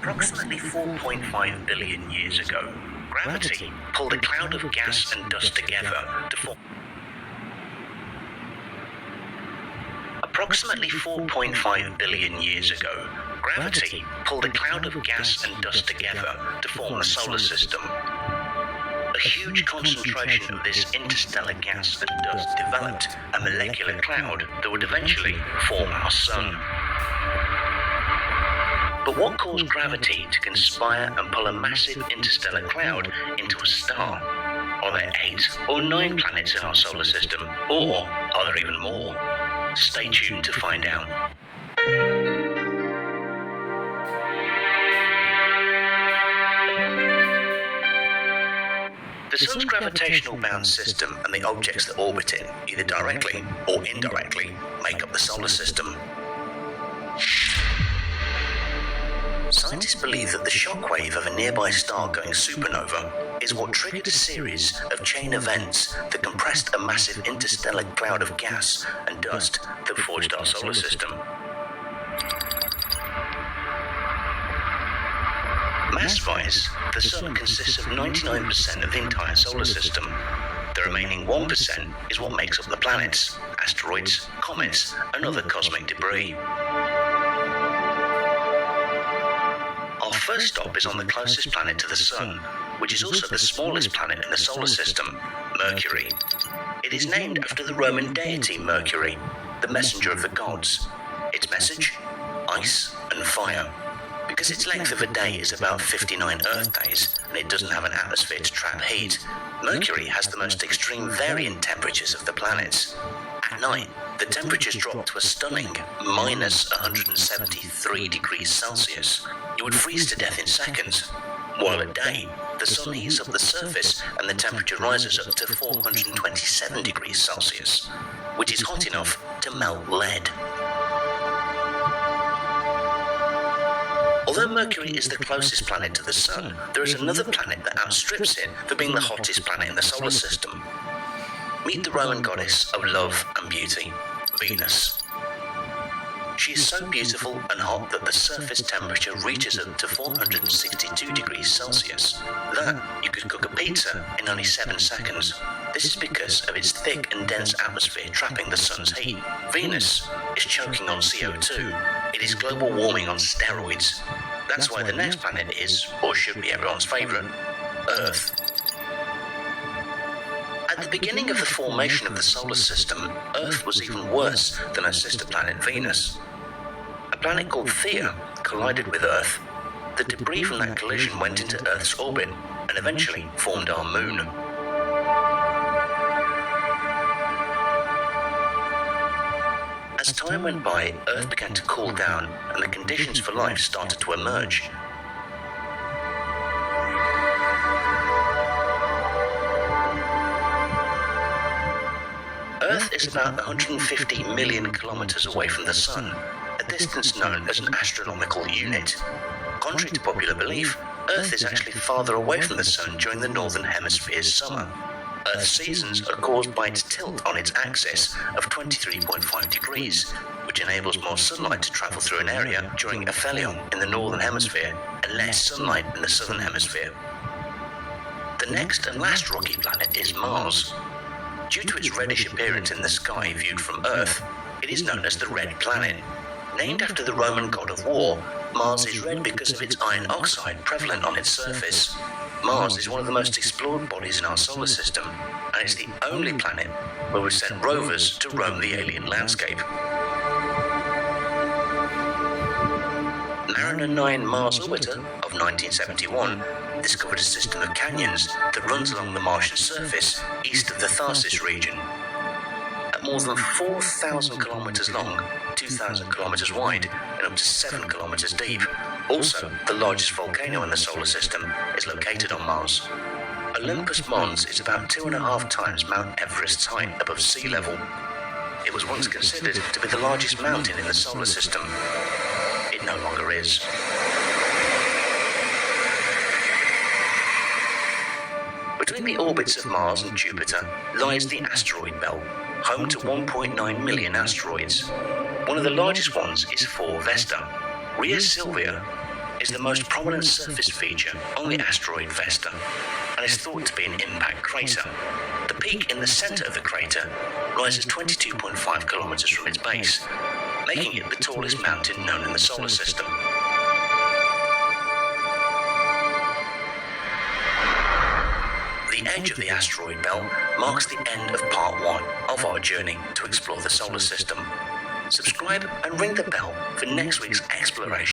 Approximately 4.5 billion years ago, gravity pulled a cloud of gas and dust together to form. Approximately 4.5 billion years ago, gravity pulled a cloud of gas and dust together to form the solar system. A huge concentration of this interstellar gas and dust developed a molecular cloud that would eventually form our sun. But what caused gravity to conspire and pull a massive interstellar cloud into a star? Are there 8 or 9 planets in our solar system? Or are there even more? Stay tuned to find out. The Sun's gravitational bound system and the objects that orbit it, either directly or indirectly, make up the solar system. Scientists believe that the shockwave of a nearby star going supernova is what triggered a series of chain events that compressed a massive interstellar cloud of gas and dust that forged our solar system. Mass-wise, the Sun consists of 99% of the entire solar system. The remaining 1% is what makes up the planets, asteroids, comets, and other cosmic debris. Our first stop is on the closest planet to the Sun, which is also the smallest planet in the solar system, Mercury. It is named after the Roman deity Mercury, the messenger of the gods. Its message? Ice and fire. Because its length of a day is about 59 Earth days, and it doesn't have an atmosphere to trap heat, Mercury has the most extreme variant temperatures of the planets. At night, the temperatures drop to a stunning minus 173 degrees Celsius. You would freeze to death in seconds. While at day, the Sun heats up the surface and the temperature rises up to 427 degrees Celsius, which is hot enough to melt lead. Although Mercury is the closest planet to the Sun, there is another planet that outstrips it for being the hottest planet in the solar system. Meet the Roman goddess of love and beauty, Venus. She is so beautiful and hot that the surface temperature reaches up to 462 degrees Celsius. That you could cook a pizza in only 7 seconds. This is because of its thick and dense atmosphere trapping the Sun's heat. Venus is choking on CO2. It is global warming on steroids. That's why the next planet is, or should be, everyone's favourite, Earth. At the beginning of the formation of the solar system, Earth was even worse than her sister planet Venus. A planet called Theia collided with Earth. The debris from that collision went into Earth's orbit and eventually formed our moon. As time went by, Earth began to cool down and the conditions for life started to emerge. Earth is about 150 million kilometers away from the Sun, a distance known as an astronomical unit. Contrary to popular belief, Earth is actually farther away from the Sun during the northern hemisphere's summer. Earth's seasons are caused by its tilt on its axis of 23.5 degrees, which enables more sunlight to travel through an area during aphelion in the northern hemisphere and less sunlight in the southern hemisphere. The next and last rocky planet is Mars. Due to its reddish appearance in the sky viewed from Earth, it is known as the Red Planet. Named after the Roman god of war, Mars is red because of its iron oxide prevalent on its surface. Mars is one of the most explored bodies in our solar system, and it's the only planet where we've sent rovers to roam the alien landscape. Mariner 9 Mars Orbiter of 1971 discovered a system of canyons that runs along the Martian surface east of the Tharsis region. At more than 4,000 kilometers long, 2,000 kilometers wide, and up to 7 kilometers deep. Also, the largest volcano in the solar system is located on Mars. Olympus Mons is about 2.5 times Mount Everest's height above sea level. It was once considered to be the largest mountain in the solar system. It no longer is. Between the orbits of Mars and Jupiter lies the asteroid belt, home to 1.9 million asteroids. One of the largest ones is 4 Vesta. Rhea Silvia is the most prominent surface feature on the asteroid Vesta and is thought to be an impact crater. The peak in the center of the crater rises 22.5 kilometers from its base, making it the tallest mountain known in the solar system. The edge of the asteroid belt marks the end of part 1 of our journey to explore the solar system. Subscribe and ring the bell for next week's exploration.